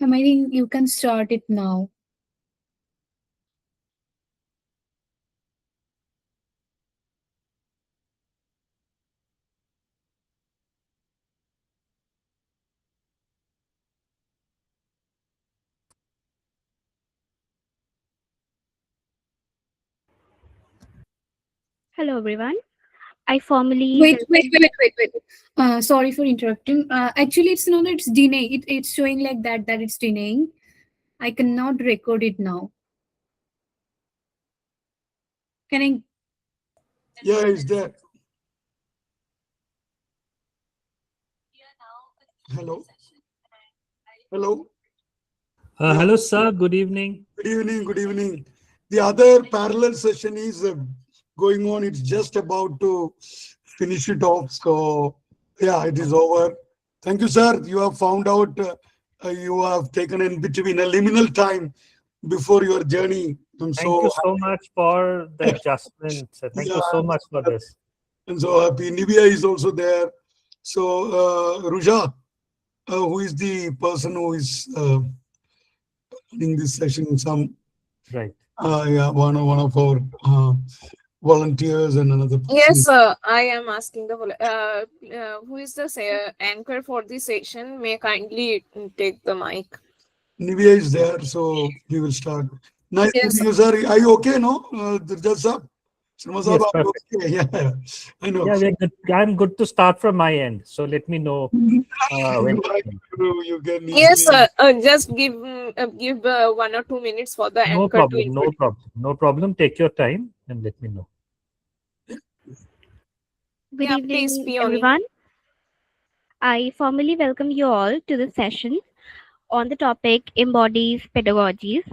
I think you can start it now. Hello everyone. I formally Wait, wait, welcome. wait, wait, wait. Sorry for interrupting. Actually, it's not. It's denying. It's showing like that it's denying. I cannot record it now. Can I? Yeah, it's there. Hello. Hello. Hello, sir. Good evening. Good evening. Good evening. The other parallel session is going on. It's just about to finish it off. So, yeah, it is over. Thank you, sir. You have found out, you have taken in between a liminal time before your journey. Thank you so much for the adjustment. Thank you so much for this. And so happy. Nivea is also there. So, Ruja, who is the person who is running this session? Right. Yeah, one of our volunteers and another person. Yes, I am asking who is the anchor for this session? May kindly take the mic. Nivea is there, so we will start. Nice Yes. meeting you, sir. Are you okay, no? Dhurjjati Sarma? Yes, Are you perfect. okay? Yeah, I know. Yeah, we're good. I'm good to start from my end. So let me know when. You can Yes, easily- just give 1 or 2 minutes for the No anchor problem. to No problem. No problem. Take your time and let me know. Good Yeah, evening, please, Peony. everyone. I formally welcome you all to this session on the topic Embodies, Pedagogies,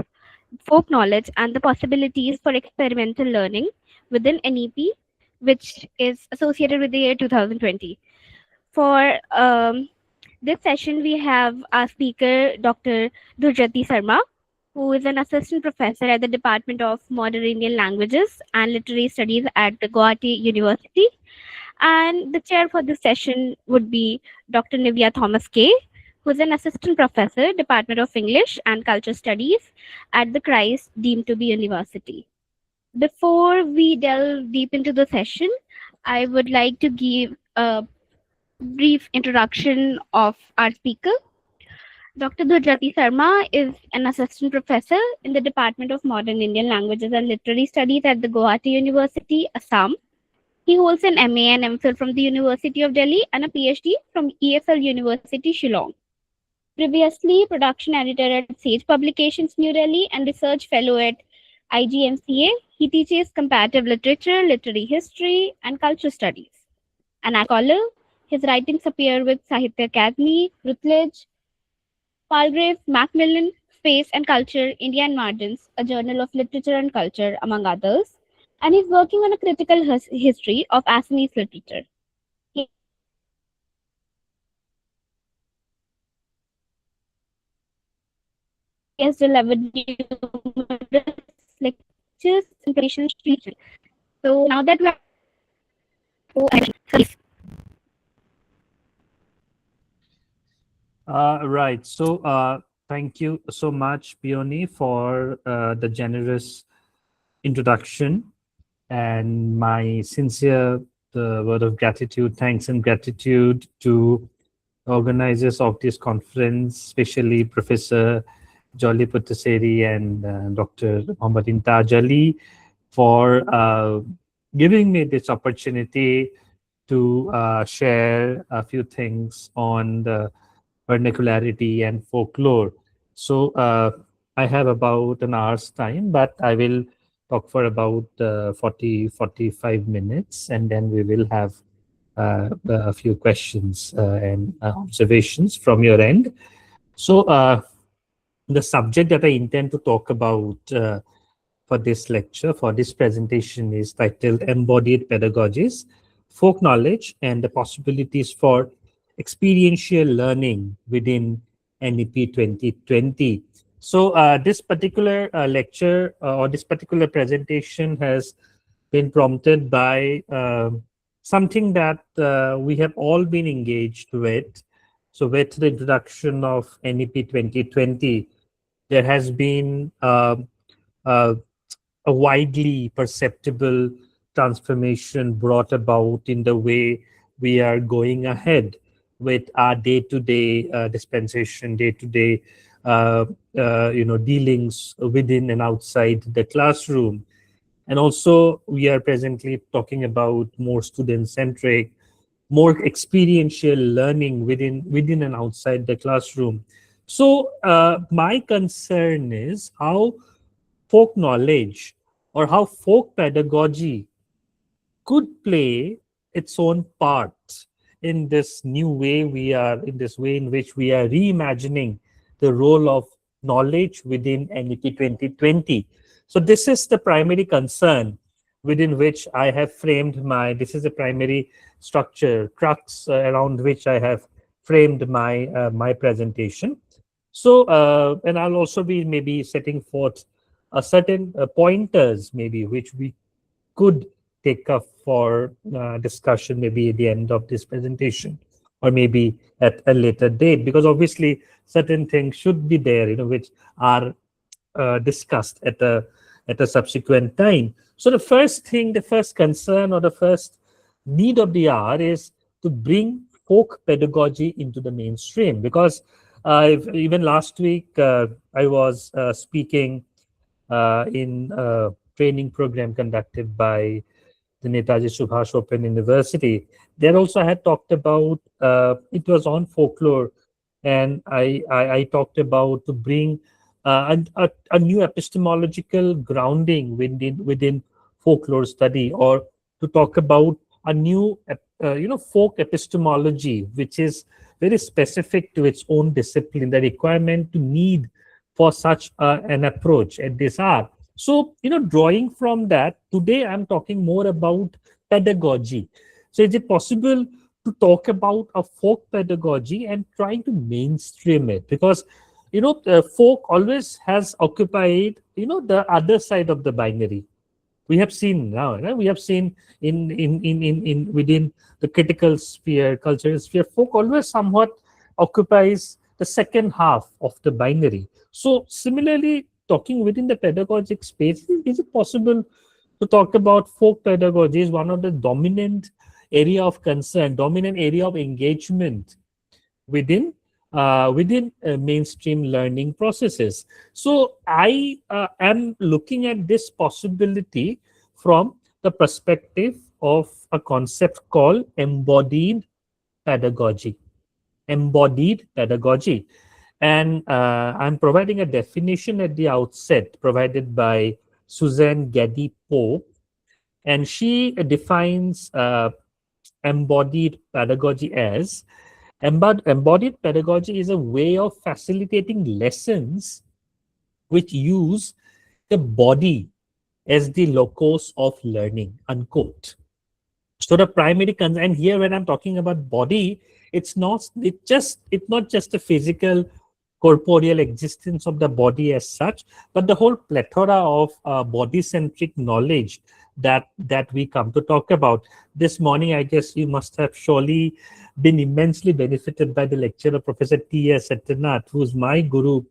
Folk Knowledge, and the Possibilities for Experimental Learning within NEP, which is associated with the year 2020. For this session, we have our speaker, Dr. Dhurjjati Sarma, who is an assistant professor at the Department of Modern Indian Languages and Literary Studies at the Gauhati University. And the chair for this session would be Dr. Nivea Thomas K, who is an assistant professor, Department of English and Culture Studies at the Christ deemed to be university. Before we delve deep into the session, I would like to give a brief introduction of our speaker. Dr. Dhurjjati Sarma is an assistant professor in the Department of Modern Indian Languages and Literary Studies at the Gauhati University, Assam. He holds an MA and MPhil from the University of Delhi and a PhD from EFL University, Shillong. Previously, production editor at Sage Publications, New Delhi, and research fellow at IGMCA, he teaches comparative literature, literary history, and culture studies. An scholar, his writings appear with Sahitya Academy, Routledge, Palgrave, Macmillan, Space and Culture, India and Margins, a journal of literature and culture, among others. And he's working on a critical history of Assamese literature. He has delivered numerous lectures in Persian region. So now that we're Right. So thank you so much, Peony, for the generous introduction, and my sincere word of gratitude, thanks and gratitude to organizers of this conference, especially Professor Jolly Puttaseri and Dr. Muhammad Intaj Ali for giving me this opportunity to share a few things on the vernacularity and folklore. So I have about an hour's time, but I will talk for about 45 minutes, and then we will have a few questions and observations from your end. So the subject that I intend to talk about for this lecture, for this presentation, is titled Embodied Pedagogies, Folk Knowledge and the Possibilities for Experiential Learning within NEP 2020. So this particular lecture or this particular presentation has been prompted by something that we have all been engaged with. So with the introduction of NEP 2020, there has been a widely perceptible transformation brought about in the way we are going ahead with our day-to-day dispensation, day-to-day dealings within and outside the classroom. And also, we are presently talking about more student-centric, more experiential learning within and outside the classroom. So my concern is how folk knowledge or how folk pedagogy could play its own part in this new way in this way in which we are reimagining the role of knowledge within NEP 2020. So this is the primary concern within which I have framed this is the primary structure, crux around which I have framed my presentation. So, and I'll also be maybe setting forth a certain pointers maybe which we could take up for discussion maybe at the end of this presentation, or maybe at a later date, because obviously certain things should be there, which are discussed at a subsequent time. So the first concern or the first need of the hour is to bring folk pedagogy into the mainstream, because even last week I was speaking in a training program conducted by the Netaji Subhash Open University. There also I had talked about, it was on folklore, and I talked about to bring a new epistemological grounding within folklore study, or to talk about a new folk epistemology, which is very specific to its own discipline, the requirement to need for such an approach at this hour. So, drawing from that, today I'm talking more about pedagogy. So is it possible to talk about a folk pedagogy and trying to mainstream it? Because, folk always has occupied, the other side of the binary. We have seen now, we have seen in within the critical sphere, cultural sphere, folk always somewhat occupies the second half of the binary. So similarly, talking within the pedagogic space, is it possible to talk about folk pedagogy is one of the dominant area of concern, dominant area of engagement within mainstream learning processes? So I am looking at this possibility from the perspective of a concept called embodied pedagogy. Embodied pedagogy. And I'm providing a definition at the outset provided by Suzanne Geddy-Pope, and she defines embodied pedagogy as embodied pedagogy is a way of facilitating lessons which use the body as the locus of learning, unquote. So the primary concern, and here when I'm talking about body, it's not just a physical corporeal existence of the body as such, but the whole plethora of body-centric knowledge that we come to talk about. This morning, I guess you must have surely been immensely benefited by the lecture of Professor T.S. Satyanath, who's my guru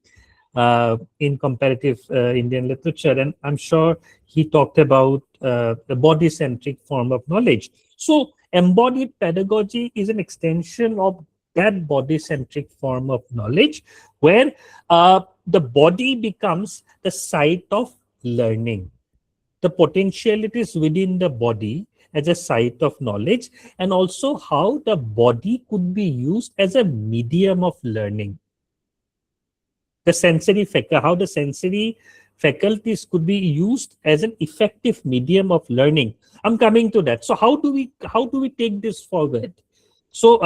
in comparative Indian literature. And I'm sure he talked about the body-centric form of knowledge. So embodied pedagogy is an extension of that body-centric form of knowledge, where the body becomes the site of learning. The potentialities within the body as a site of knowledge, and also how the body could be used as a medium of learning. The sensory how the sensory faculties could be used as an effective medium of learning. I'm coming to that. So how do we take this forward? So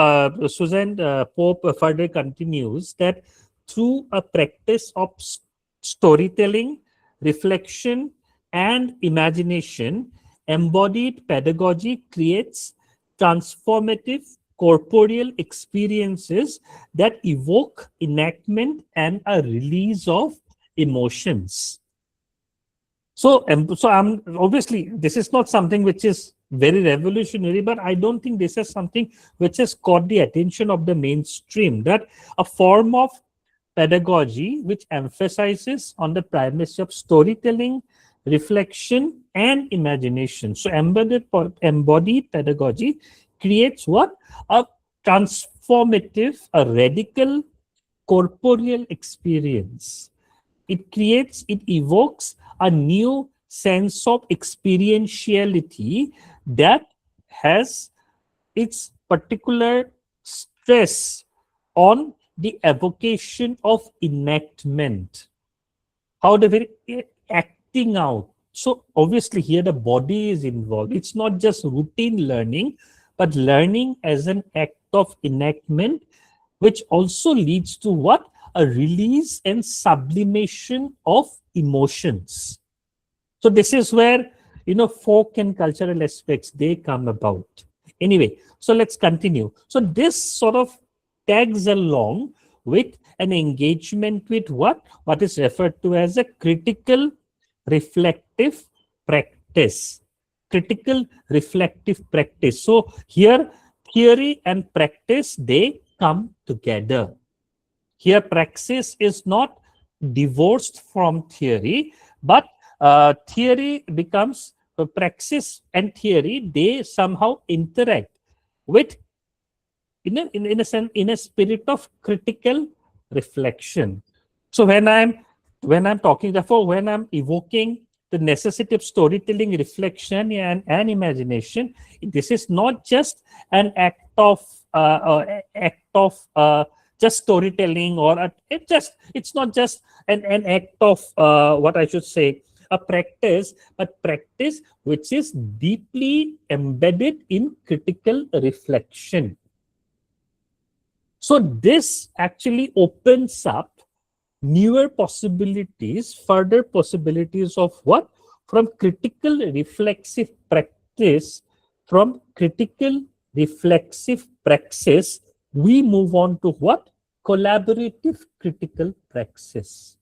Suzanne Pope further continues that through a practice of storytelling, reflection, and imagination, embodied pedagogy creates transformative corporeal experiences that evoke enactment and a release of emotions. So I'm obviously, this is not something which is very revolutionary, but I don't think this is something which has caught the attention of the mainstream, that a form of pedagogy which emphasizes on the primacy of storytelling, reflection, and imagination. So embodied pedagogy creates what? A transformative, a radical corporeal experience. It evokes a new sense of experientiality that has its particular stress on the evocation of enactment, how the very acting out. So obviously here the body is involved. It's not just routine learning, but learning as an act of enactment, which also leads to what? A release and sublimation of emotions. So this is where, folk and cultural aspects, they come about. Anyway, so let's continue. So this sort of tags along with an engagement with what is referred to as a critical reflective practice. Critical reflective practice. So here, theory and practice, they come together. Here, praxis is not divorced from theory, but theory becomes praxis and theory, they somehow interact with in a spirit of critical reflection. So when I'm talking, therefore, when I'm evoking the necessity of storytelling, reflection, and imagination, this is not just an act of just storytelling, or it's not just an act of what I should say, a practice, but practice which is deeply embedded in critical reflection. So this actually opens up newer possibilities, further possibilities of what? From critical reflexive practice, we move on to what? Collaborative critical praxis.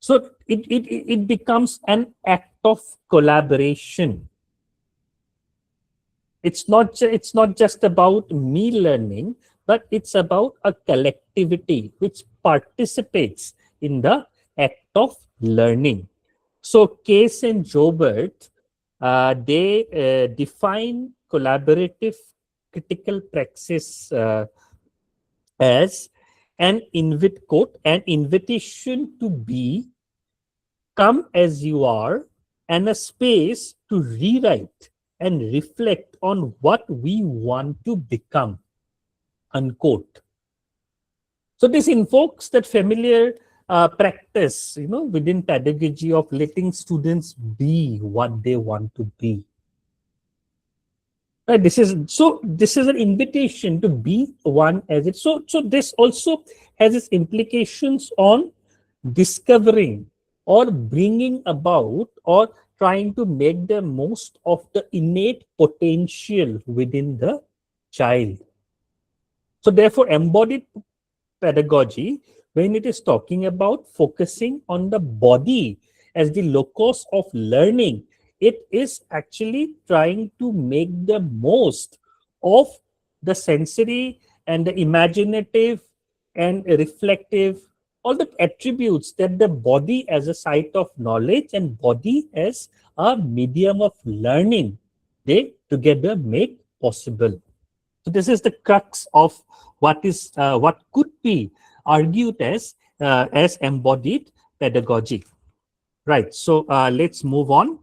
So it becomes an act of collaboration. It's not just about me learning, but it's about a collectivity which participates in the act of learning. So Case and Jobert, they define collaborative critical praxis as an invitation to be, come as you are, and a space to rewrite and reflect on what we want to become, unquote. So this invokes that familiar practice, within pedagogy of letting students be what they want to be. Right, this is an invitation to be one as it. So this also has its implications on discovering or bringing about or trying to make the most of the innate potential within the child. So therefore, embodied pedagogy, when it is talking about focusing on the body as the locus of learning, it is actually trying to make the most of the sensory and the imaginative and reflective, all the attributes that the body as a site of knowledge and body as a medium of learning, they together make possible. So this is the crux of what could be argued as embodied pedagogy. Right. So let's move on.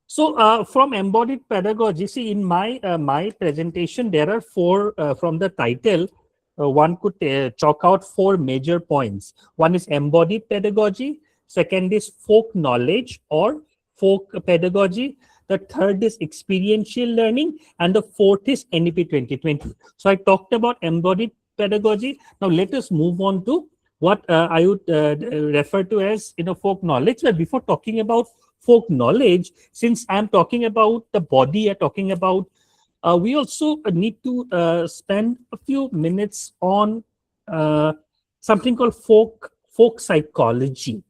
So from embodied pedagogy, see in my presentation, there are four from the title. One could chalk out four major points. One is embodied pedagogy. Second is folk knowledge or folk pedagogy. The third is experiential learning. And the fourth is NEP 2020. So I talked about embodied pedagogy. Now let us move on to what I would refer to as folk knowledge. But before talking about folk knowledge, since I'm talking about the body, I'm talking about, we also need to spend a few minutes on something called folk psychology.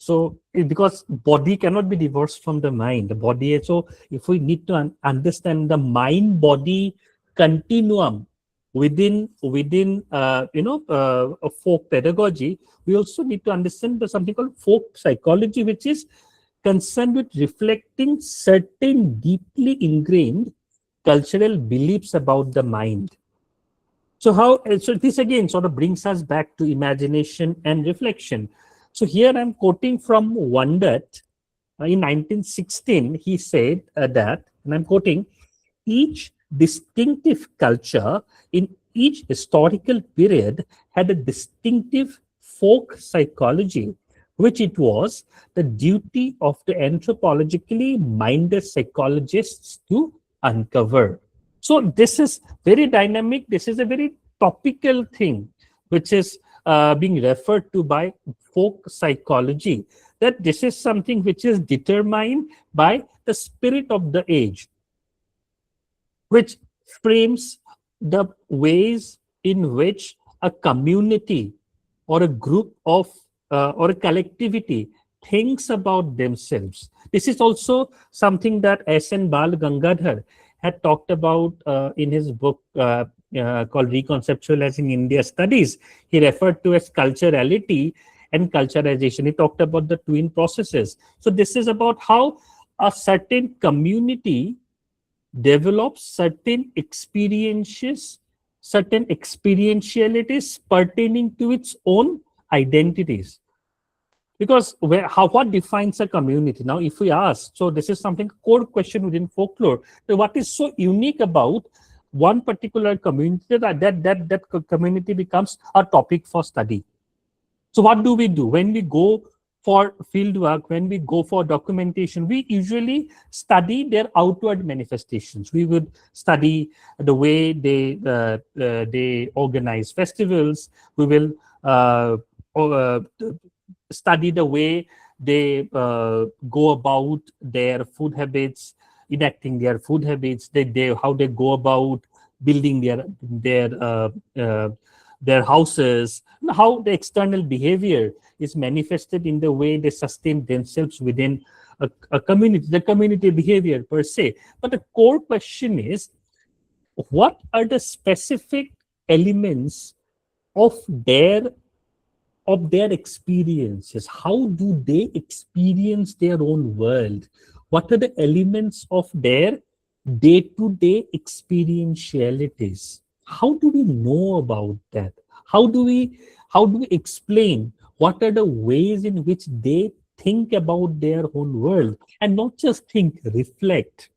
So because body cannot be divorced from the mind, the body. So if we need to understand the mind body continuum within a folk pedagogy, we also need to understand something called folk psychology, which is concerned with reflecting certain deeply ingrained cultural beliefs about the mind. So this again sort of brings us back to imagination and reflection. So here I'm quoting from Wondert. In 1916, he said that, and I'm quoting, each distinctive culture in each historical period had a distinctive folk psychology, which it was the duty of the anthropologically minded psychologists to uncover. So this is very dynamic. This is a very topical thing, which is being referred to by folk psychology, that this is something which is determined by the spirit of the age, which frames the ways in which a community or a group of or a collectivity thinks about themselves. This is also something that S.N. Bal Gangadhar had talked about in his book called Reconceptualizing India Studies. He referred to as culturality and culturalization. He talked about the twin processes. So this is about how a certain community develops certain experiences, certain experientialities pertaining to its own identities. Because what defines a community? Now, if we ask, so this is something core question within folklore. So what is so unique about one particular community that community becomes a topic for study? So what do we do when we go for field work, when we go for documentation? We usually study their outward manifestations. We would study the way they organize festivals. We will study the way they go about their food habits, enacting their food habits. How they go about building their houses, how the external behavior is manifested in the way they sustain themselves within a community, the community behavior per se. But the core question is, what are the specific elements of their experiences? How do they experience their own world? What are the elements of their day-to-day experientialities? How do we know about that? How do we explain what are the ways in which they think about their own world, and not just think, reflect,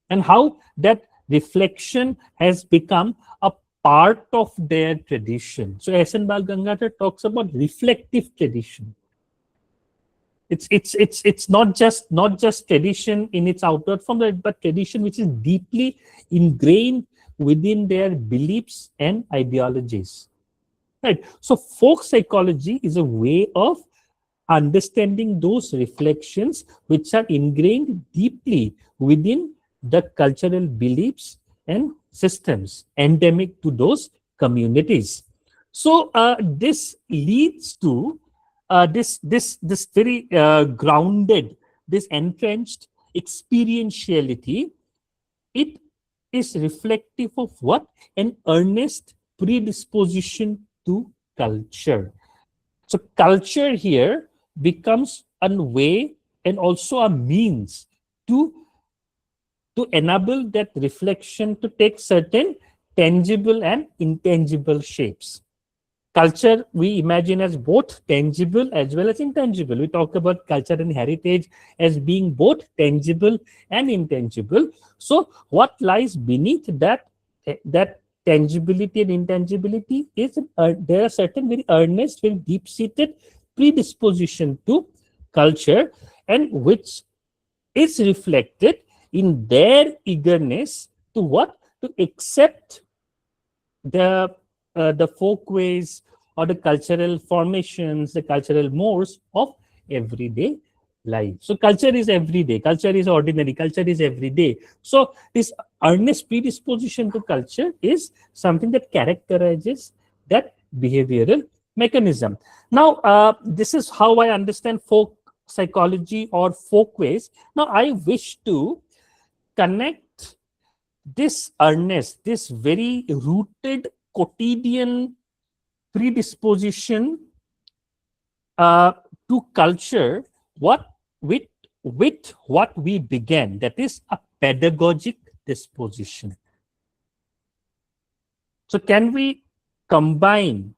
and how that reflection has become a part of their tradition? So S.N. Bal Gangadhar talks about reflective tradition. It's not just tradition in its outward form, but tradition which is deeply ingrained within their beliefs and ideologies. Right. So folk psychology is a way of understanding those reflections which are ingrained deeply within the cultural beliefs and systems endemic to those communities. So this leads to this very grounded, this entrenched experientiality. It is reflective of what? An earnest predisposition to culture. So culture here becomes a way and also a means to enable that reflection to take certain tangible and intangible shapes. Culture we imagine as both tangible as well as intangible. We talk about culture and heritage as being both tangible and intangible. So what lies beneath that tangibility and intangibility is there are certain very earnest, very deep-seated predisposition to culture, and which is reflected in their eagerness to what? To accept the folkways or the cultural formations, the cultural mores of everyday life. So culture is everyday, culture is ordinary, culture is everyday. So this earnest predisposition to culture is something that characterizes that behavioral mechanism. Now, this is how I understand folk psychology or folkways. Now, I wish to connect this earnest, this very rooted quotidian predisposition to culture, what with what we began, that is a pedagogic disposition. So can we combine,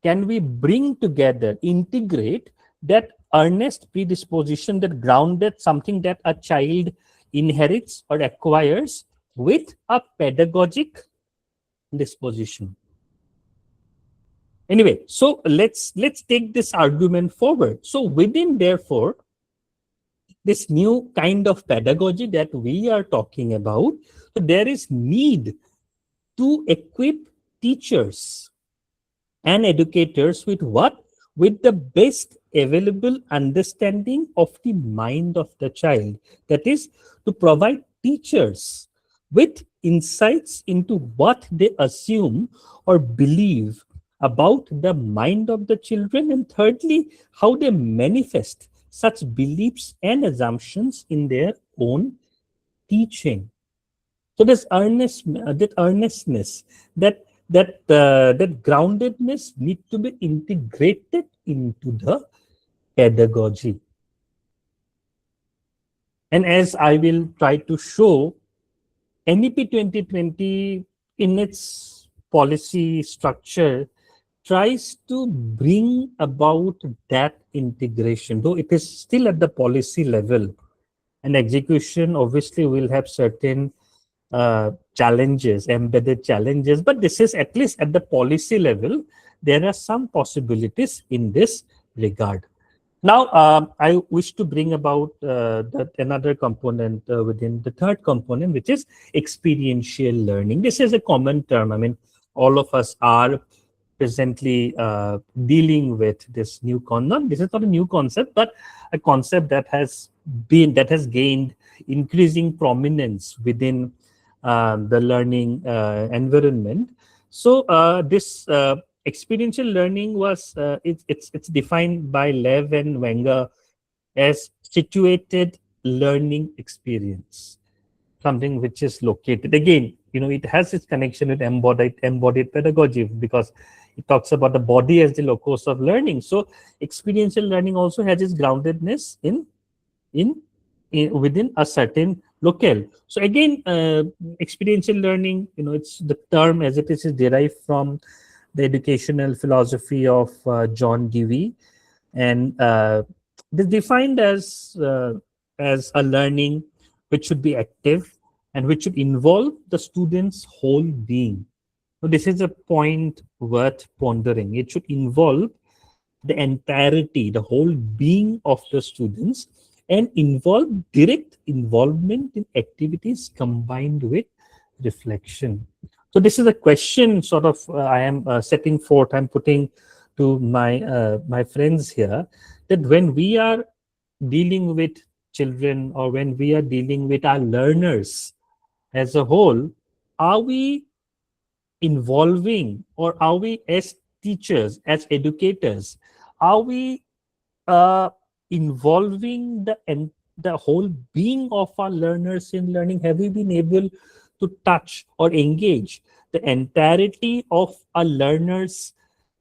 can we bring together, integrate that earnest predisposition, that grounded something that a child inherits or acquires, with a pedagogic disposition? Anyway, so let's take this argument forward. So within, therefore, this new kind of pedagogy that we are talking about, so there is need to equip teachers and educators with what? With the best available understanding of the mind of the child. That is, to provide teachers with insights into what they assume or believe about the mind of the children, and thirdly, how they manifest such beliefs and assumptions in their own teaching. So this earnestness, that groundedness need to be integrated into the pedagogy. And as I will try to show, NEP 2020 in its policy structure tries to bring about that integration, though it is still at the policy level. And execution obviously will have certain challenges, embedded challenges, but this is at least at the policy level, there are some possibilities in this regard. Now, I wish to bring about another component within the third component, which is experiential learning. This is a common term. I mean, all of us are presently dealing with this new concept. This is not a new concept, but a concept that has gained increasing prominence within the learning environment. So this experiential learning was it's defined by Lev and Wenger as situated learning experience, something which is located. Again, it has its connection with embodied pedagogy, because it talks about the body as the locus of learning. So experiential learning also has its groundedness in within a certain locale. So again, experiential learning, it's the term as it is derived from the educational philosophy of John Dewey, and this defined as a learning which should be active and which should involve the student's whole being. So this is a point worth pondering. It should involve the entirety, the whole being of the students, and involve direct involvement in activities combined with reflection. So this is a question sort of I am setting forth, I'm putting to my friends here, that when we are dealing with children, or when we are dealing with our learners as a whole, are we involving, or are we as teachers, as educators, are we involving the whole being of our learners in learning? Have we been able to touch or engage the entirety of a learner's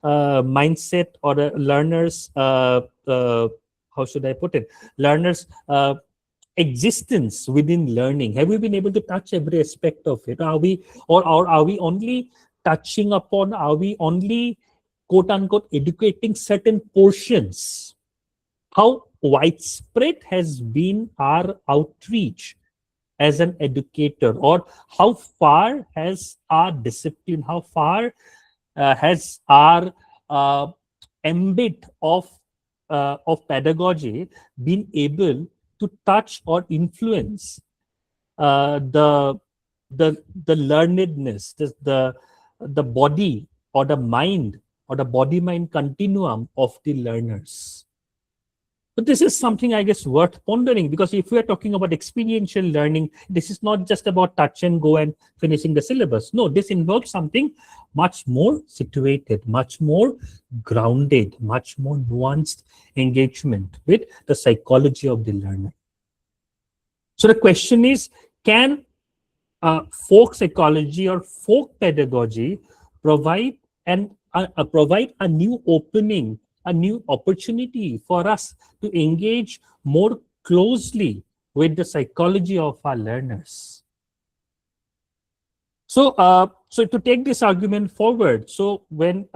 mindset, or a learner's how should I put it, learner's existence within learning? Have we been able to touch every aspect of it? Are we, or are we only touching upon, are we only quote unquote educating certain portions? How widespread has been our outreach as an educator, or how far has our discipline, how far has our ambit of pedagogy been able to touch or influence the learnedness, the body, or the mind, or the body-mind continuum of the learners? But this is something, I guess, worth pondering, because if we are talking about experiential learning, this is not just about touch and go and finishing the syllabus. No, this involves something much more situated, much more grounded, much more nuanced engagement with the psychology of the learner. So the question is, can folk psychology or folk pedagogy provide a new opening, a new opportunity for us to engage more closely with the psychology of our learners? So, so to take this argument forward, so when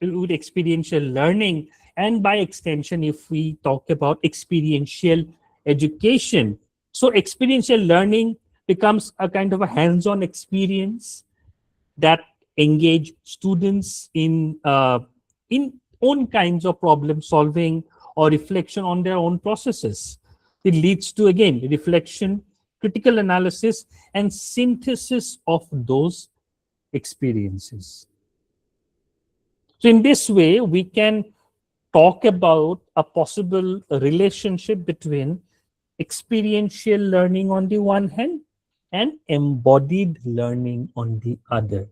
with experiential learning, and by extension, if we talk about experiential education, so experiential learning becomes a kind of a hands-on experience that engage students in own kinds of problem solving or reflection on their own processes. It leads to, again, reflection, critical analysis, and synthesis of those experiences. So in this way, we can talk about a possible relationship between experiential learning on the one hand and embodied learning on the other.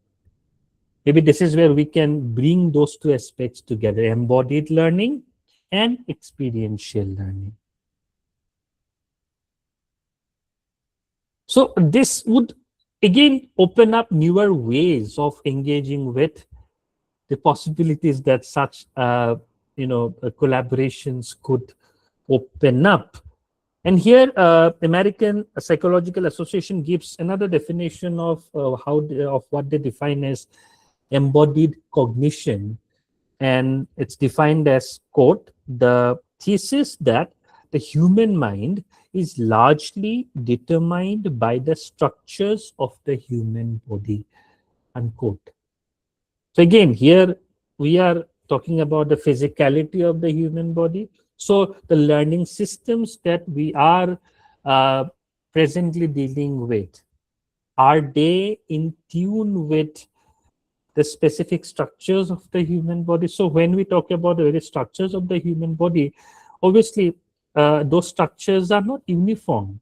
Maybe this is where we can bring those two aspects together, embodied learning and experiential learning. So this would again open up newer ways of engaging with the possibilities that such collaborations could open up. And here, American Psychological Association gives another definition of what they define as embodied cognition, and it's defined as, quote, the thesis that the human mind is largely determined by the structures of the human body, unquote. So again, here we are talking about the physicality of the human body. So the learning systems that we are presently dealing with, are they in tune with the specific structures of the human body? So when we talk about the various structures of the human body, obviously those structures are not uniform.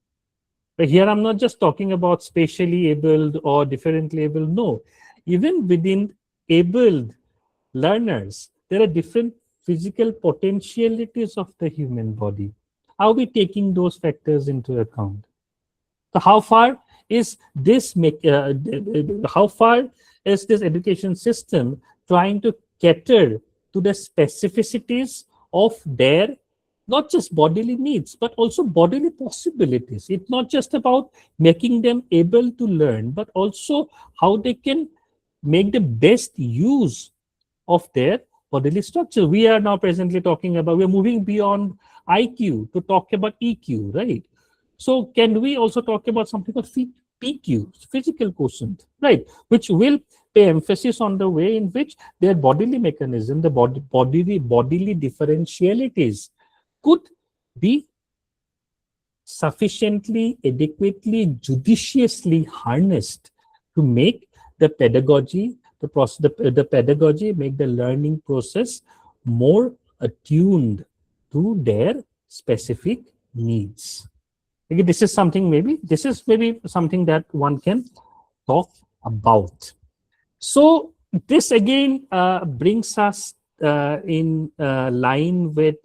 But here I'm not just talking about spatially abled or differently abled. No, even within abled learners, there are different physical potentialities of the human body. Are we taking those factors into account? So how far is this education system trying to cater to the specificities of their not just bodily needs, but also bodily possibilities? It's not just about making them able to learn, but also how they can make the best use of their bodily structure. We are now presently talking about, we're moving beyond IQ to talk about EQ, right? So can we also talk about something called PQ, physical quotient, right? Which will pay emphasis on the way in which their bodily mechanism, the bodily differentialities could be sufficiently, adequately, judiciously harnessed to make the pedagogy, the pedagogy, make the learning process more attuned to their specific needs. Again, this is maybe something that one can talk about. So this again brings us in line with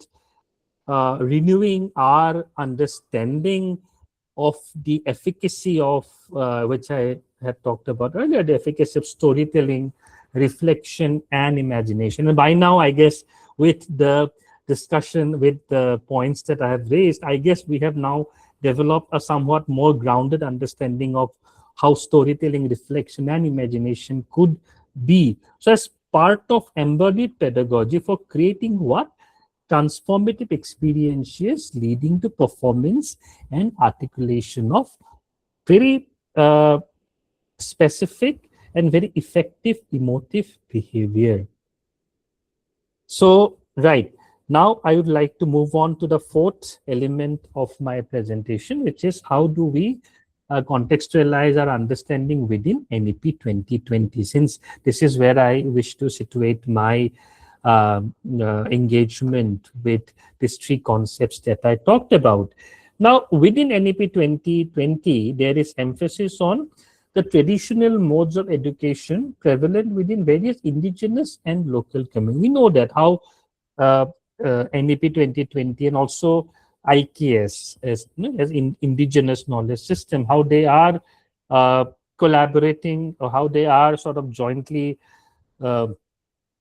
renewing our understanding of the efficacy of which I had talked about earlier, the efficacy of storytelling, reflection, and imagination. And by now, I guess, with the discussion, with the points that I have raised, I guess we have now developed a somewhat more grounded understanding of how storytelling, reflection, and imagination could be. So as part of embodied pedagogy for creating what? Transformative experiences leading to performance and articulation of very specific and very effective emotive behavior. So, right, now I would like to move on to the fourth element of my presentation, which is how do we contextualize our understanding within NEP 2020, since this is where I wish to situate my engagement with these three concepts that I talked about. Now, within NEP 2020, there is emphasis on the traditional modes of education prevalent within various indigenous and local communities. We know that how uh, NEP 2020 and also IKS as indigenous knowledge system, how they are uh, collaborating or how they are sort of jointly uh,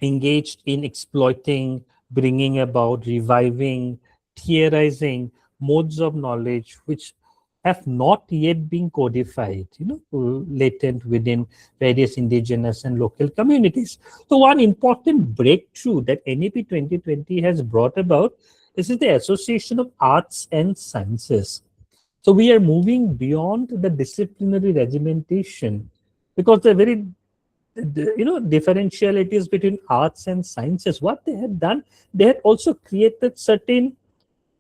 engaged in exploiting, bringing about, reviving, theorizing modes of knowledge which have not yet been codified, latent within various indigenous and local communities. So one important breakthrough that NEP 2020 has brought about, this is the association of arts and sciences. So we are moving beyond the disciplinary regimentation because the very differentialities between arts and sciences. What they had done, they had also created certain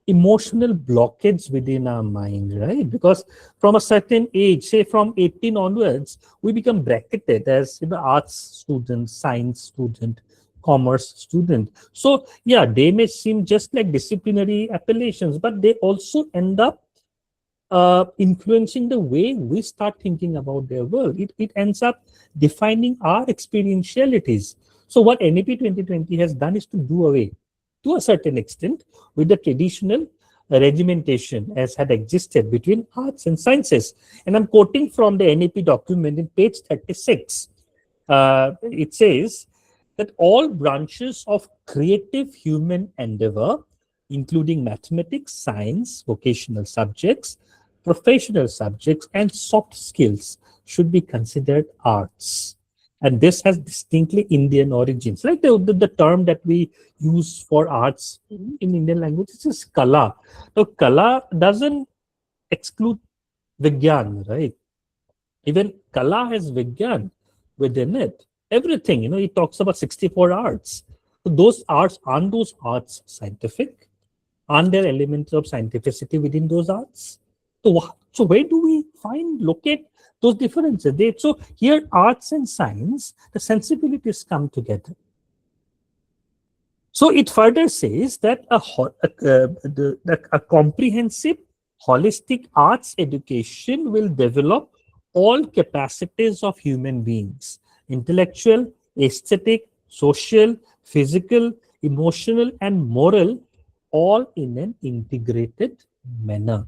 emotional blockage within our mind, right? Because from a certain age, say from 18 onwards, we become bracketed as arts student, science student, commerce student. So yeah, they may seem just like disciplinary appellations, but they also end up influencing the way we start thinking about their world. It ends up defining our experientialities. So what NEP 2020 has done is to do away, to a certain extent, with the traditional regimentation as had existed between arts and sciences. And I'm quoting from the NEP document in page 36. It says that all branches of creative human endeavor, including mathematics, science, vocational subjects, professional subjects, and soft skills, should be considered arts. And this has distinctly Indian origins. Like the term that we use for arts in Indian language is kala. So kala doesn't exclude Vigyan, right? Even kala has Vigyan within it. Everything, it talks about 64 arts. So those arts, aren't those arts scientific? Aren't there elements of scientificity within those arts? So where do we locate those differences? So here, arts and science, the sensibilities come together. So it further says that a comprehensive, holistic arts education will develop all capacities of human beings: intellectual, aesthetic, social, physical, emotional, and moral, all in an integrated manner.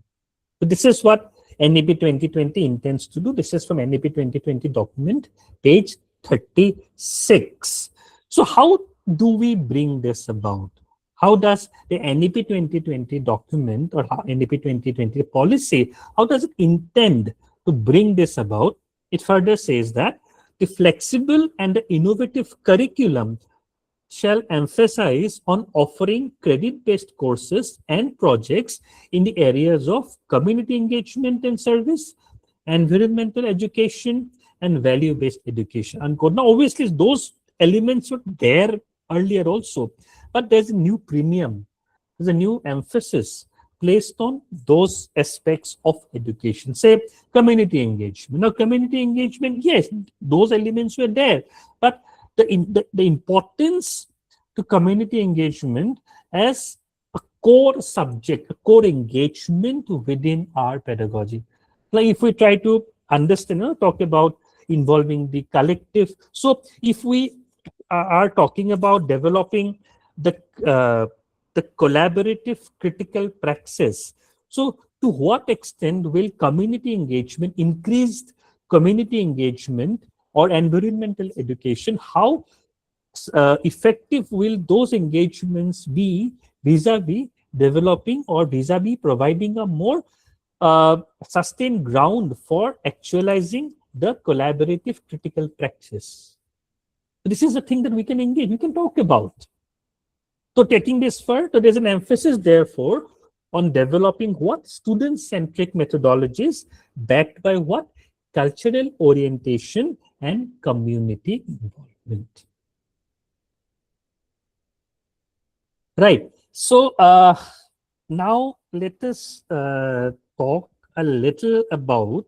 So this is what NEP 2020 intends to do. This is from NEP 2020 document, page 36. So how do we bring this about? How does the NEP 2020 document or NEP 2020 policy, how does it intend to bring this about? It further says that the flexible and the innovative curriculum shall emphasize on offering credit-based courses and projects in the areas of community engagement and service, environmental education, and value-based education. And now, obviously, those elements were there earlier also, but there's a new premium, there's a new emphasis placed on those aspects of education. Say, community engagement. Now, community engagement, yes, those elements were there, but the importance to community engagement as a core subject, a core engagement within our pedagogy. Like if we try to understand, talk about involving the collective. So if we are talking about developing the collaborative critical praxis, so to what extent will community engagement, increased community engagement, or environmental education, how effective will those engagements be vis-a-vis developing or vis-a-vis providing a more sustained ground for actualizing the collaborative critical practice? This is a thing that we can engage, we can talk about. So taking this further, there's an emphasis, therefore, on developing what student-centric methodologies backed by what cultural orientation and community involvement. Right. So now let us talk a little about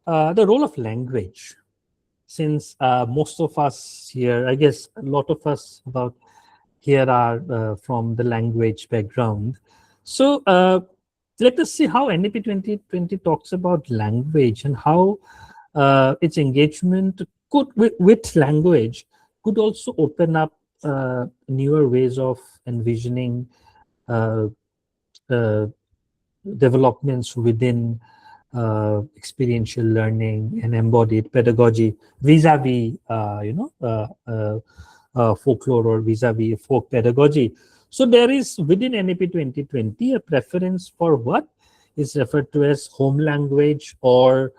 the role of language. Since most of us here, I guess a lot of us, about here are from the language background. So let us see how NEP 2020 talks about language and how its engagement with language could also open up newer ways of envisioning uh, uh, developments within experiential learning and embodied pedagogy vis-a-vis folklore or vis-a-vis folk pedagogy. So there is within NEP 2020 a preference for what is referred to as home language or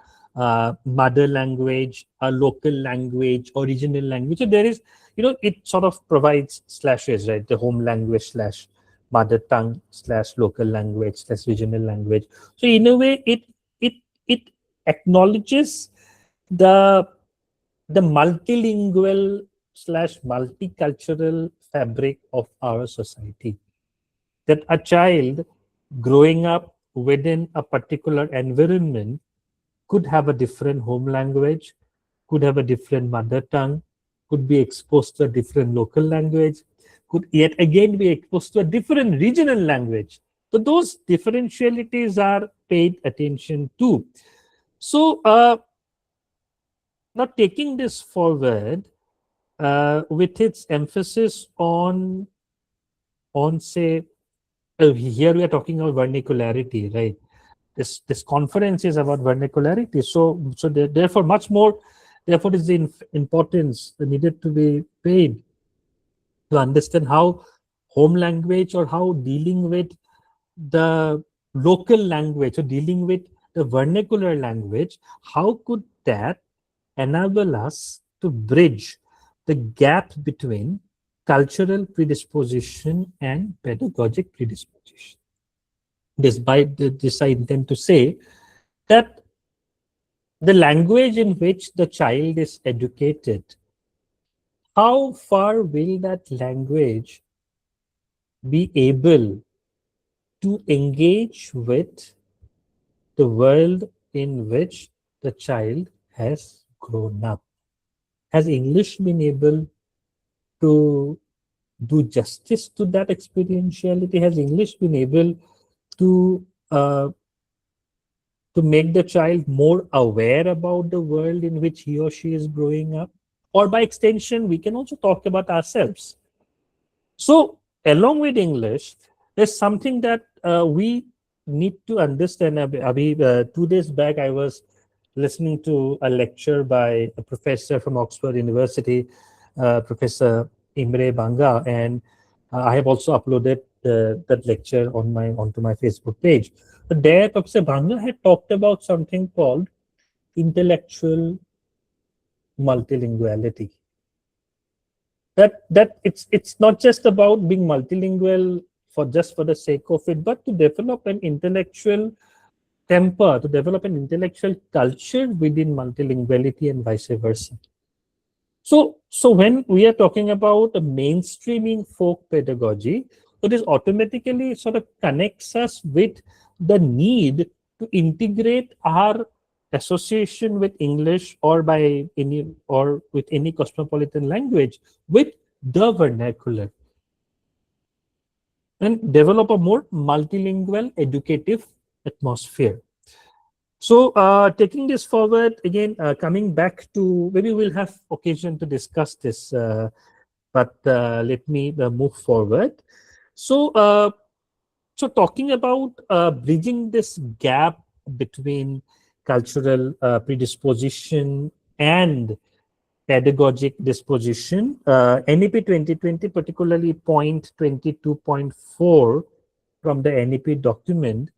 mother language, a local language, original language. So there is, it sort of provides slashes, right? The home language slash mother tongue slash local language slash regional language. So in a way, it acknowledges the multilingual slash multicultural fabric of our society. That a child growing up within a particular environment could have a different home language, could have a different mother tongue, could be exposed to a different local language, could yet again be exposed to a different regional language. So those differentialities are paid attention to. So now taking this forward with its emphasis on say, here we are talking about vernacularity, right? This conference is about vernacularity. So therefore much more, therefore is the importance needed to be paid to understand how home language or how dealing with the local language or dealing with the vernacular language, how could that enable us to bridge the gap between cultural predisposition and pedagogic predisposition. Despite this, I intend to say that the language in which the child is educated, how far will that language be able to engage with the world in which the child has grown up? Has English been able to do justice to that experientiality? Has English been able to make the child more aware about the world in which he or she is growing up? Or by extension, we can also talk about ourselves. So along with English, there's something that we need to understand. Abhi, 2 days back, I was listening to a lecture by a professor from Oxford University, Professor Imre Banga, and I have also uploaded that lecture onto my Facebook page. But there, Professor Banga had talked about something called intellectual multilinguality. That it's not just about being multilingual for the sake of it, but to develop an intellectual temper, to develop an intellectual culture within multilinguality and vice versa. So when we are talking about a mainstreaming folk pedagogy, it is automatically sort of connects us with the need to integrate our association with English or with any cosmopolitan language with the vernacular and develop a more multilingual educative atmosphere. So taking this forward again, coming back to, maybe we'll have occasion to discuss this, but let me move forward. So talking about bridging this gap between cultural predisposition and pedagogic disposition, NEP 2020, particularly point 22.4 from the NEP document,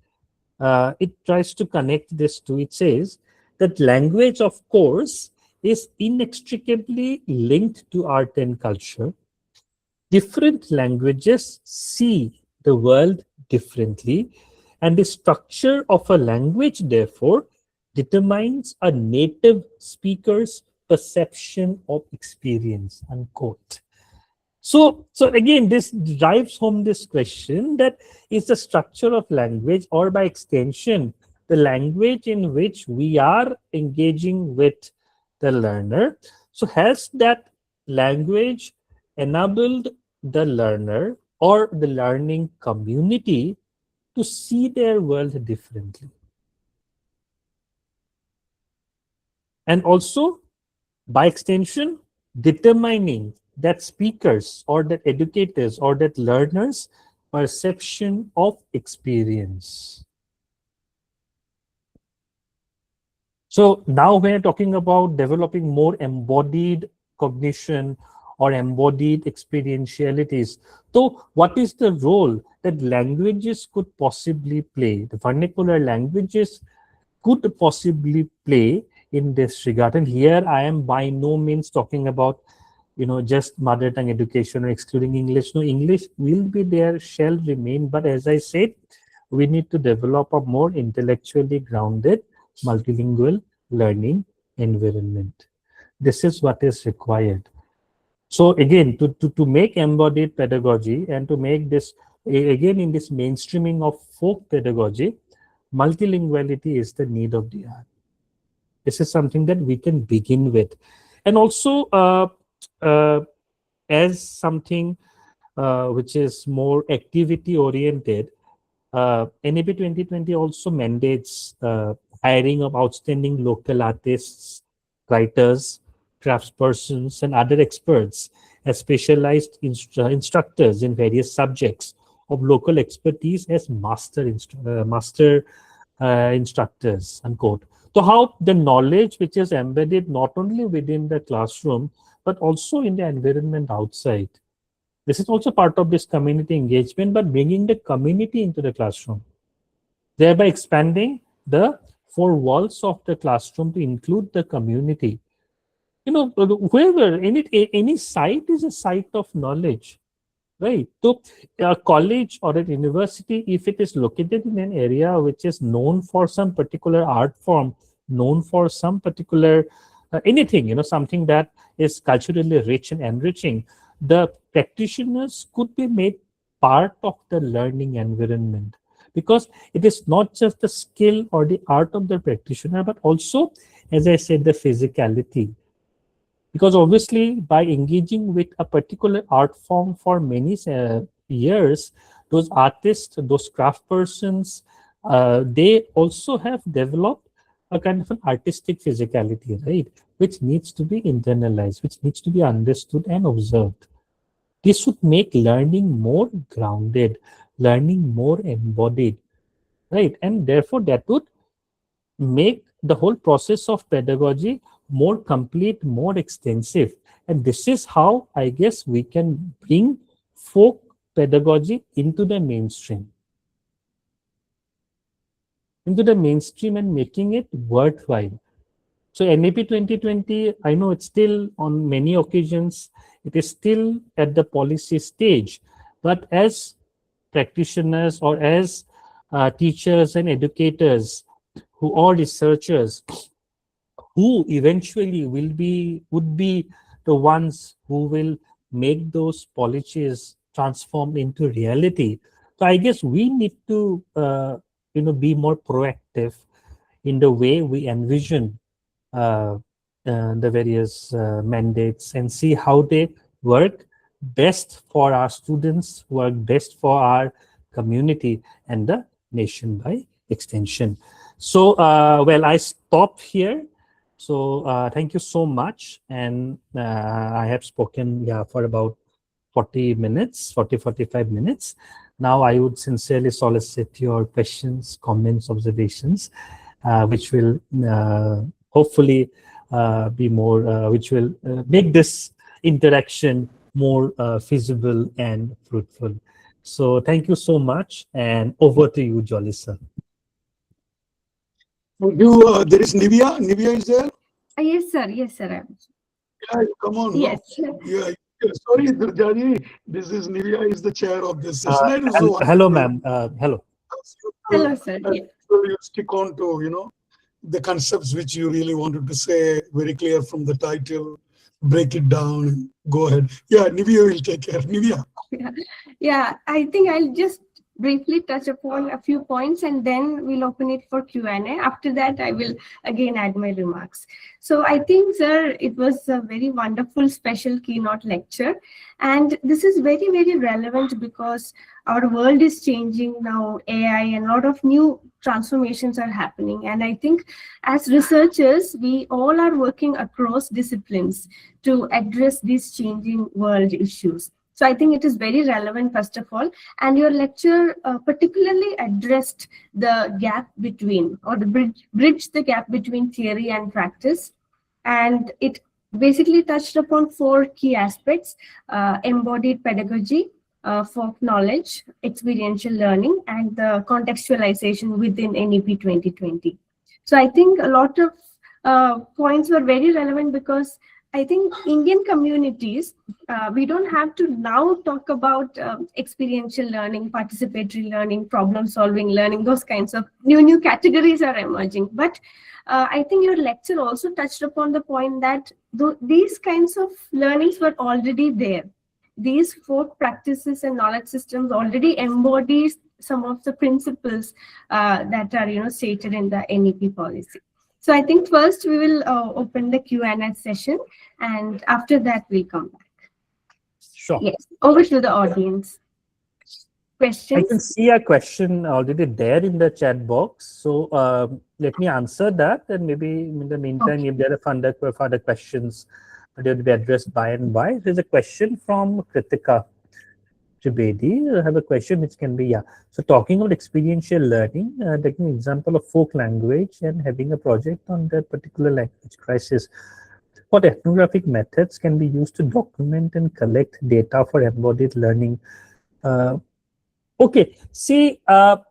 it tries to connect this to, it says that language, of course, is inextricably linked to art and culture. Different languages see the world differently, and the structure of a language, therefore, determines a native speaker's perception of experience, unquote. So again, this drives home this question that is the structure of language, or by extension, the language in which we are engaging with the learner. So has that language enabled the learner or the learning community to see their world differently. And also, by extension, determining that speakers or that educators or that learners' perception of experience. So now we're talking about developing more embodied cognition or embodied experientialities. So what is the role that languages could possibly play? The vernacular languages could possibly play in this regard. And here I am by no means talking about, just mother tongue education or excluding English. No, English will be there, shall remain. But as I said, we need to develop a more intellectually grounded multilingual learning environment. This is what is required. So again, to make embodied pedagogy and to make this, again, in this mainstreaming of folk pedagogy, multilinguality is the need of the hour. This is something that we can begin with. And also, as something which is more activity oriented, NAP 2020 also mandates hiring of outstanding local artists, writers, craftspersons, and other experts as specialized instructors in various subjects of local expertise as master instructors, unquote. So how the knowledge which is embedded not only within the classroom, but also in the environment outside. This is also part of this community engagement, but bringing the community into the classroom, thereby expanding the four walls of the classroom to include the community. Wherever any site is a site of knowledge, right? So a college or a university, if it is located in an area which is known for some particular art form, known for some particular anything, something that is culturally rich and enriching, the practitioners could be made part of the learning environment, because it is not just the skill or the art of the practitioner, but also, as I said, the physicality. Because obviously, by engaging with a particular art form for many years, those artists, those craftspersons, they also have developed a kind of an artistic physicality, right? Which needs to be internalized, which needs to be understood and observed. This would make learning more grounded, learning more embodied, right? And therefore, that would make the whole process of pedagogy more complete, more extensive. And this is how, I guess, we can bring folk pedagogy into the mainstream. And making it worthwhile. So NAP 2020, I know it's still on many occasions, it is still at the policy stage. But as practitioners or as teachers and educators or researchers who eventually would be the ones who will make those policies transform into reality. So I guess we need to be more proactive in the way we envision the various mandates and see how they work best for our students, work best for our community and the nation by extension. So, well, I stop here. So thank you so much. And I have spoken for about 45 minutes. Now I would sincerely solicit your questions, comments, observations, which will hopefully be more, which will make this interaction more feasible and fruitful. So thank you so much, and over to you, Jolly sir. Thank you. There is Nivea. Nivea is there? Yes, sir. Yes, sir. Yeah, come on. Yes. Yeah. Sorry, Dhurjjati. This is Nivea is the chair of this session. Hello, ma'am. Hello. Hello, sir. So you stick on to, the concepts which you really wanted to say, very clear from the title, break it down, and go ahead. Yeah, Nivea will take care. Nivea. Yeah, I think I'll just briefly touch upon a few points, and then we'll open it for Q&A. After that, I will again add my remarks. So I think, sir, it was a very wonderful special keynote lecture. And this is very, very relevant because our world is changing now. AI and a lot of new transformations are happening. And I think as researchers, we all are working across disciplines to address these changing world issues. So I think it is very relevant, first of all. And your lecture particularly addressed the gap between, or the bridge the gap between theory and practice. And it basically touched upon 4 key aspects: embodied pedagogy, folk knowledge, experiential learning, and the contextualization within NEP 2020. So I think a lot of points were very relevant because I think Indian communities, we don't have to now talk about experiential learning, participatory learning, problem-solving learning. Those kinds of new categories are emerging. But I think your lecture also touched upon the point that these kinds of learnings were already there. These 4 practices and knowledge systems already embody some of the principles that are stated in the NEP policy. So I think first we will open the Q&A session, and after that we'll come back. Sure. Yes, over to the audience. Questions? I can see a question already there in the chat box. So let me answer that, and maybe in the meantime, if there are further questions, they will be addressed by and by. There's a question from Kritika Tribedi. I have a question which can be, so talking about experiential learning, taking an example of folk language and having a project on that particular language crisis. What ethnographic methods can be used to document and collect data for embodied learning? Okay, see, I'm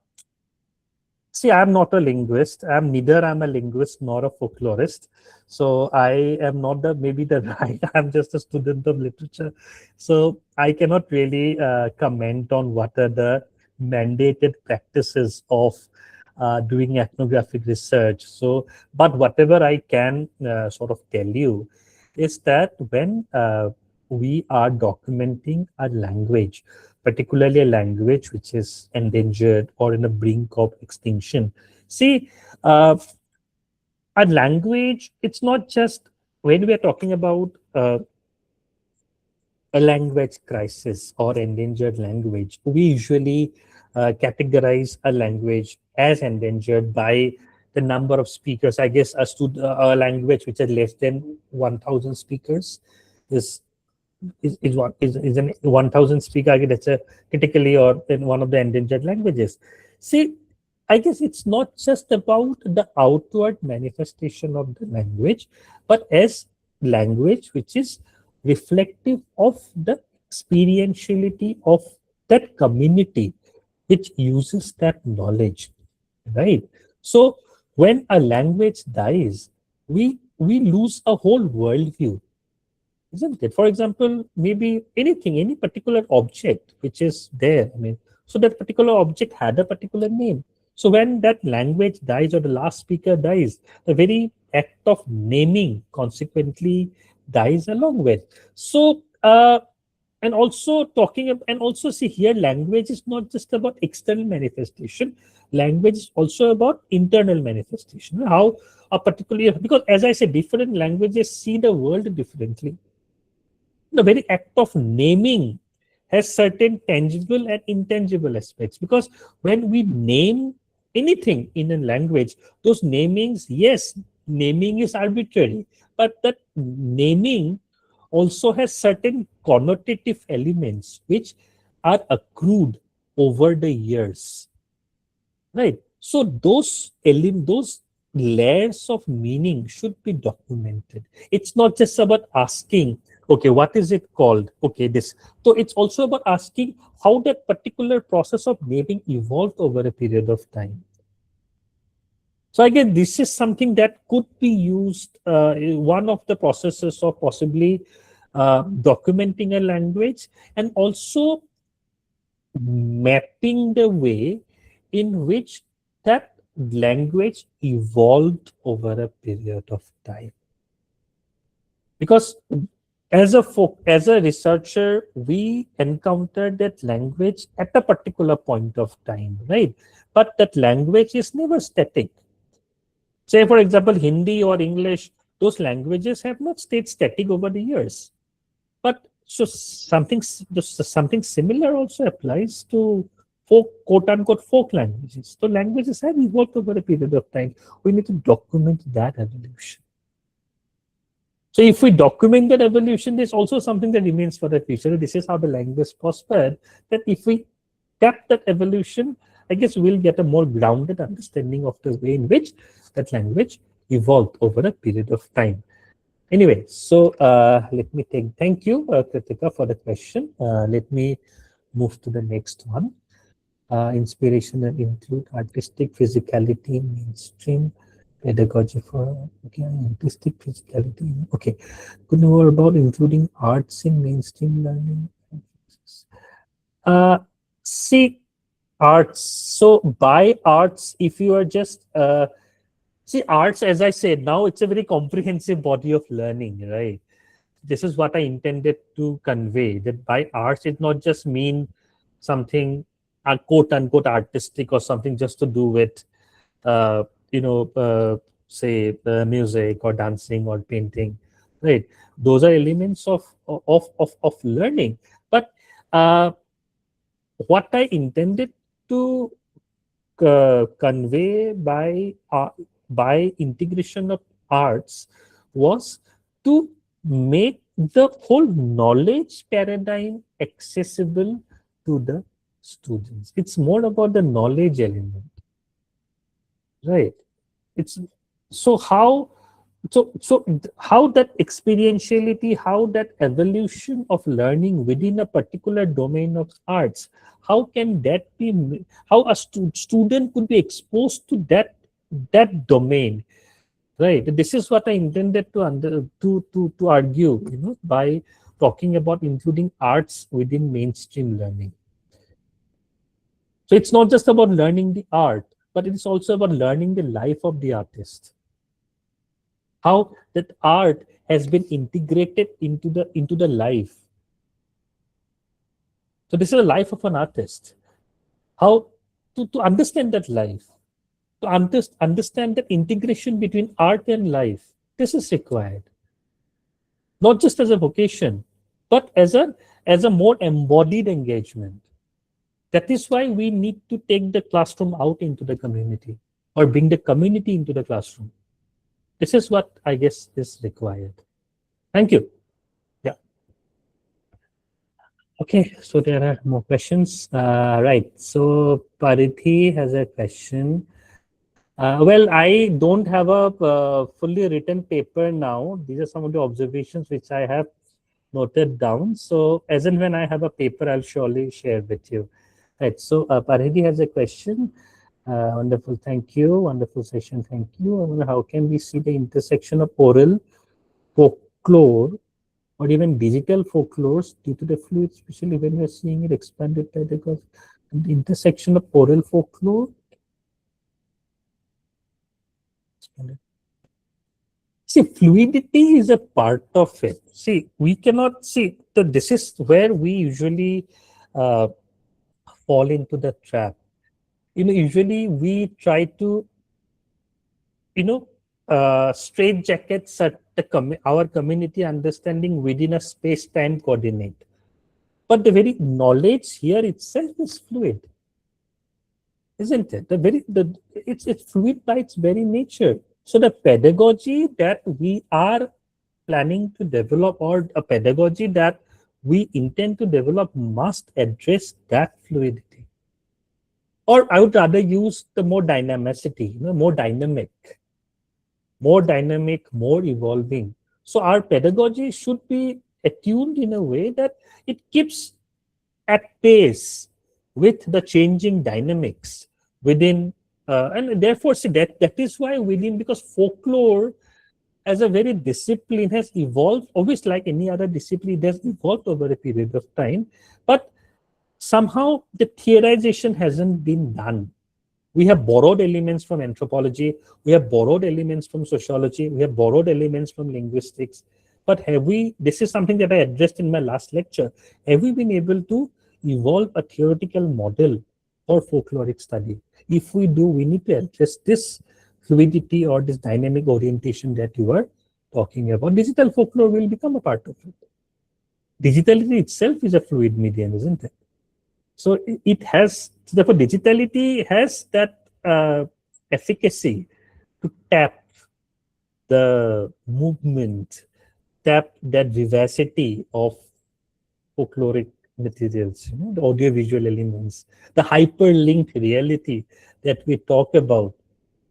not a linguist. Neither I'm a linguist nor a folklorist. So I am not maybe the right. I'm just a student of literature. So I cannot really comment on what are the mandated practices of doing ethnographic research. So, but whatever I can sort of tell you is that when we are documenting a language, particularly a language which is endangered or in the brink of extinction. See, a language, it's not just when we are talking about a language crisis or endangered language, we usually categorize a language as endangered by the number of speakers. I guess a language which has less than 1,000 speakers is an 1,000 speaker. That's a critically or in one of the endangered languages. See, I guess it's not just about the outward manifestation of the language, but as language which is reflective of the experientiality of that community which uses that knowledge, right? So when a language dies, we lose a whole worldview, isn't it? For example, maybe anything, any particular object which is there. I mean, so that particular object had a particular name. So when that language dies or the last speaker dies, the very act of naming consequently dies along with. So, and also see here, language is not just about external manifestation. Language is also about internal manifestation. How a particular, because as I said, different languages see the world differently. The very act of naming has certain tangible and intangible aspects, because when we name anything in a language, those namings, yes, naming is arbitrary, but that naming also has certain connotative elements which are accrued over the years, right? So those layers of meaning should be documented. It's not just about asking, okay, what is it called? Okay, this. So it's also about asking how that particular process of naming evolved over a period of time. So again, this is something that could be used, one of the processes of possibly documenting a language, and also mapping the way in which that language evolved over a period of time. Because as a researcher, we encounter that language at a particular point of time, right? But that language is never static. Say, for example, Hindi or English, those languages have not stayed static over the years. But so something similar also applies to folk, quote unquote, folk languages. So languages have evolved over a period of time. We need to document that evolution. So if we document that evolution, there's also something that remains for the future. This is how the language prospered. That if we tap that evolution, I guess we'll get a more grounded understanding of the way in which that language evolved over a period of time. Anyway, so let me thank you, Kritika, for the question. Let me move to the next one. Inspiration and include artistic physicality in mainstream pedagogy for artistic physicality. Okay, could know more about including arts in mainstream learning. See, arts. So by arts, if you are just see, arts, as I said, now it's a very comprehensive body of learning, right? This is what I intended to convey, that by arts, it not just mean something quote unquote artistic or something just to do with, say music or dancing or painting, right? Those are elements of learning. But what I intended to convey by integration of arts was to make the whole knowledge paradigm accessible to the students. It's more about the knowledge element, right? It's so how that experientiality, how that evolution of learning within a particular domain of arts, how can that be, how a student could be exposed to that domain, right? This is what I intended to argue, by talking about including arts within mainstream learning. So it's not just about learning the art, but it's also about learning the life of the artist. How that art has been integrated into the life. So this is the life of an artist. How to understand that life, to understand that integration between art and life, this is required. Not just as a vocation, but as a more embodied engagement. That is why we need to take the classroom out into the community, or bring the community into the classroom. This is what I guess is required. Thank you. Yeah. Okay, so there are more questions. Right. So Parithi has a question. Well, I don't have a fully written paper now. These are some of the observations which I have noted down. So as and when I have a paper, I'll surely share with you. Right. So Parithi has a question. Wonderful, thank you. Wonderful session, thank you. How can we see the intersection of oral folklore or even digital folklores due to the fluid, especially when we are seeing it expanded pedagogy, and the intersection of oral folklore? See, fluidity is a part of it. See, we cannot see that this is where we usually fall into the trap. Usually we try to, straitjacket our community understanding within a space-time coordinate. But the very knowledge here itself is fluid, isn't it? It's fluid by its very nature. So the pedagogy that we are planning to develop, or a pedagogy that we intend to develop, must address that fluidity. Or I would rather use the more dynamicity, more dynamic, more evolving. So our pedagogy should be attuned in a way that it keeps at pace with the changing dynamics within, and therefore, see, that is why within, because folklore as a very discipline has evolved, obviously like any other discipline, it has evolved over a period of time, but somehow the theorization hasn't been done. We have borrowed elements from anthropology, we have borrowed elements from sociology, we have borrowed elements from linguistics, But have we, this is something that I addressed in my last lecture, have we been able to evolve a theoretical model for folkloric study? If we do, we need to address this fluidity or this dynamic orientation that you were talking about. Digital folklore will become a part of it. Digitality itself is a fluid medium, isn't it? So it has, therefore, digitality has that efficacy to tap the movement, tap that vivacity of folkloric materials, the audiovisual elements, the hyperlinked reality that we talk about,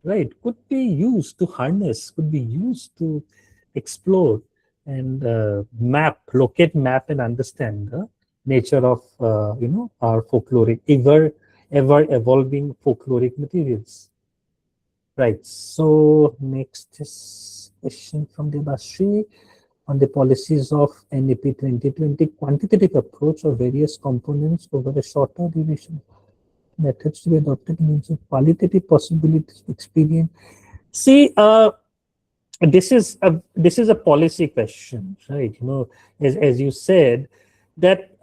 right, could be used to harness, could be used to explore and locate, map, and understand the nature of, our folkloric, ever evolving folkloric materials. Right. So next is question from Debashri on the policies of NEP 2020, quantitative approach of various components over a shorter duration. Methods to be adopted in terms of qualitative possibilities of experience. See, this is a policy question, right? As you said, that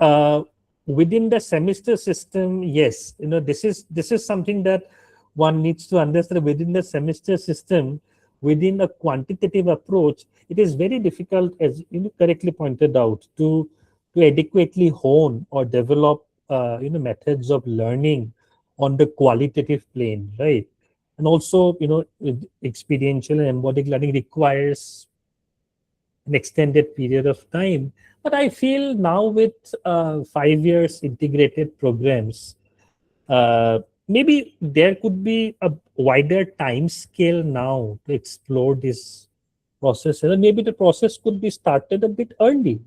within the semester system, yes, this is something that one needs to understand. Within the semester system, within a quantitative approach, it is very difficult, as you correctly pointed out, to adequately hone or develop methods of learning on the qualitative plane, right? And also, experiential and embodied learning requires an extended period of time. But I feel now with 5 years integrated programs, maybe there could be a wider time scale now to explore this process. And maybe the process could be started a bit early,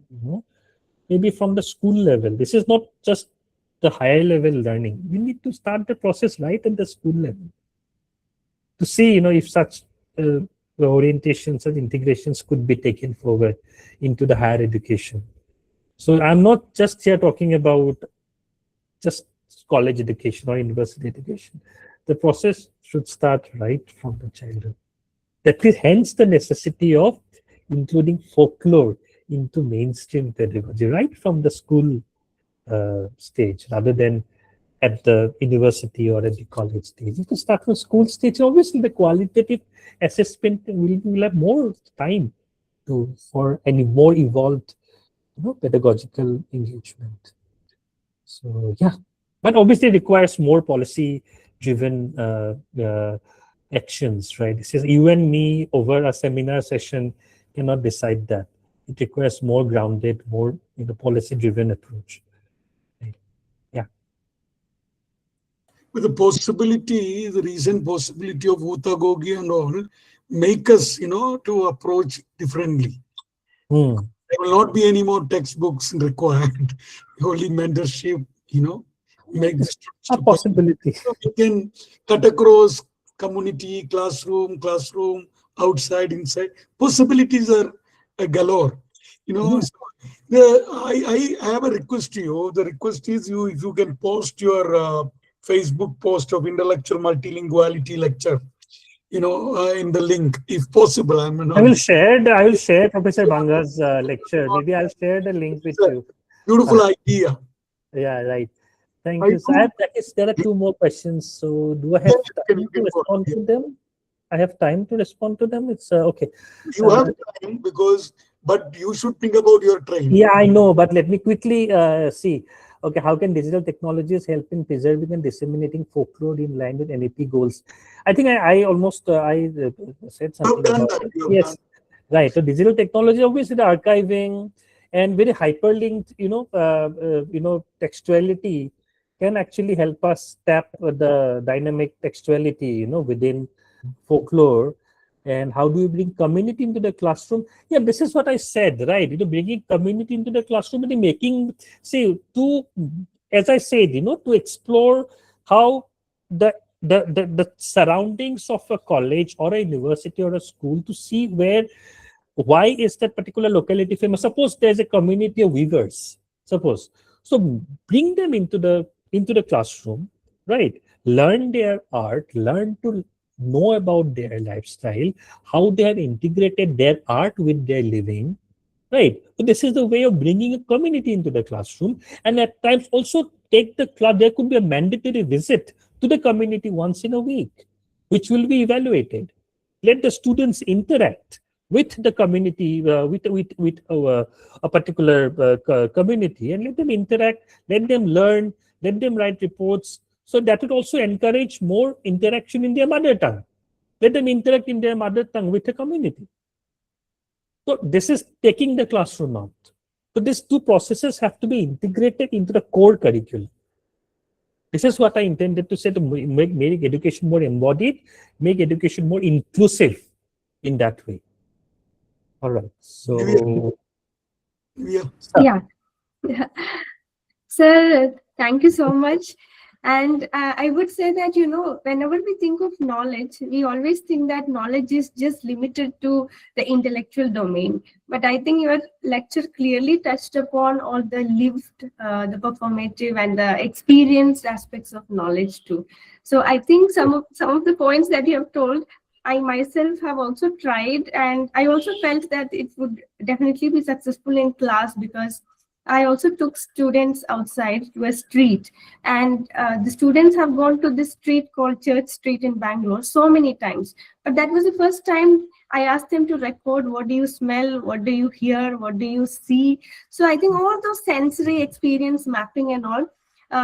maybe from the school level. This is not just the higher level learning. We need to start the process right at the school level to see, if such orientations, such integrations could be taken forward into the higher education. So I'm not just here talking about just college education or university education. The process should start right from the childhood. That is hence the necessity of including folklore into mainstream pedagogy right from the school stage, rather than at the university or at the college stage. If you start from school stage, obviously the qualitative assessment will have more time for any more evolved pedagogical engagement. So yeah, but obviously it requires more policy driven actions, right? This is you and me over a seminar session cannot decide that. It requires more grounded, more policy driven approach. Right? Yeah. With the recent possibility of Utagogi and all, make us, to approach differently. There will not be any more textbooks required, only mentorship, make this a possibility. So we can cut across community, classroom, outside, inside. Possibilities are galore. So I have a request to you. The request is if you can post your Facebook post of intellectual multilinguality lecture, in the link, if possible. I will share Professor Banga's lecture. Maybe I'll share the link with you. Beautiful idea. Yeah, right. Thank you. So there are 2 more questions. So do I have time to respond to them? I have time to respond to them. It's okay. You have time but you should think about your train. Yeah, I know, but let me quickly see. Okay, how can digital technologies help in preserving and disseminating folklore in line with NEP goals? I think I almost said something about it. Yes, right. So digital technology, obviously the archiving and very hyperlinked, textuality can actually help us tap the dynamic textuality, within folklore. And how do we bring community into the classroom? Yeah, this is what I said, right? Bringing community into the classroom and making, as I said, to explore how the surroundings of a college or a university or a school, to see why is that particular locality famous. Suppose there's a community of weavers, so bring them into the classroom, right? Learn their art, learn to know about their lifestyle, how they have integrated their art with their living, right? So this is the way of bringing a community into the classroom, and at times also take the class. There could be a mandatory visit to the community once in a week, which will be evaluated. Let the students interact with the community, with a particular community, and let them interact, let them learn, let them write reports. So that would also encourage more interaction in their mother tongue. Let them interact in their mother tongue with the community. So this is taking the classroom out. So these two processes have to be integrated into the core curriculum. This is what I intended to say, to make education more embodied, make education more inclusive in that way. All right. So, Yeah. Yeah. Sir, thank you so much. And I would say that, whenever we think of knowledge, we always think that knowledge is just limited to the intellectual domain. But I think your lecture clearly touched upon all the lived, the performative and the experienced aspects of knowledge too. So I think some of the points that you have told, I myself have also tried, and I also felt that it would definitely be successful in class, because I also took students outside to a street, and the students have gone to this street called Church Street in Bangalore so many times. But that was the first time I asked them to record, what do you smell, what do you hear, what do you see. So I think all those sensory experience mapping and all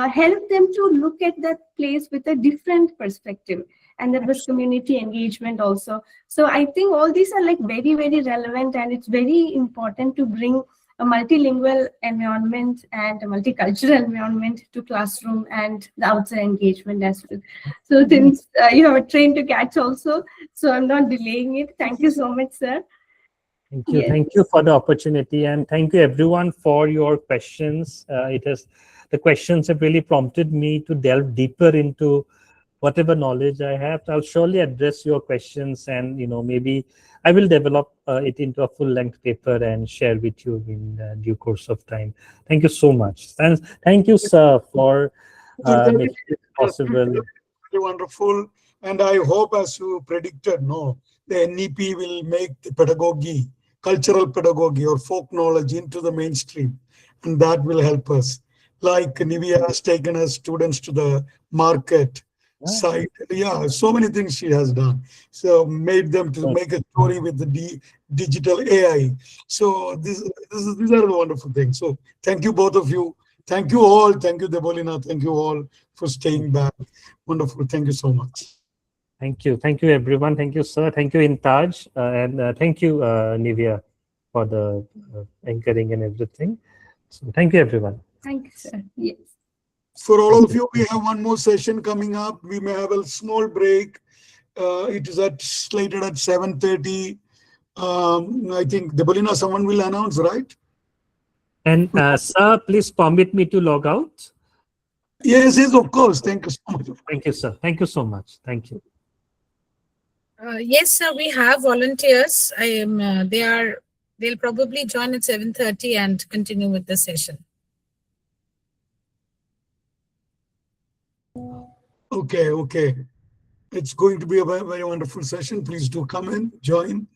help them to look at that place with a different perspective. And there was community engagement also. So I think all these are like very, very relevant, and it's very important to bring a multilingual environment and a multicultural environment to classroom and the outside engagement as well. So since you have a train to catch also, so I'm not delaying it. Thank you so much, sir. thank you. Yes. Thank you for the opportunity, and thank you everyone for your questions. The questions have really prompted me to delve deeper into whatever knowledge I have. I'll surely address your questions, and maybe I will develop it into a full-length paper and share with you in due course of time. Thank you so much. And thank you, sir, for making it possible. Very wonderful. And I hope, as you predicted, the NEP will make the pedagogy, cultural pedagogy or folk knowledge into the mainstream. And that will help us. Like Nivea has taken us students to the market site. Yeah, so many things she has done. So made them to make a story with the digital AI. So these are the wonderful things. So thank you, both of you. Thank you all. Thank you, Debolina. Thank you all for staying back. Wonderful. Thank you so much. Thank you. Thank you, everyone. Thank you, sir. Thank you, Intaj. And thank you, Nivea, for the anchoring and everything. So thank you, everyone. Thank you, sir. Yes. For all of you, we have one more session coming up. We may have a small break. It is slated at 7:30. I think, Debolina, someone will announce, right? And sir, please permit me to log out. Yes, of course. Thank you so much. Thank you, sir. Thank you so much. Thank you. Yes, sir, we have volunteers. They'll probably join at 7:30 and continue with the session. Okay. It's going to be a very, very wonderful session. Please do come in, join.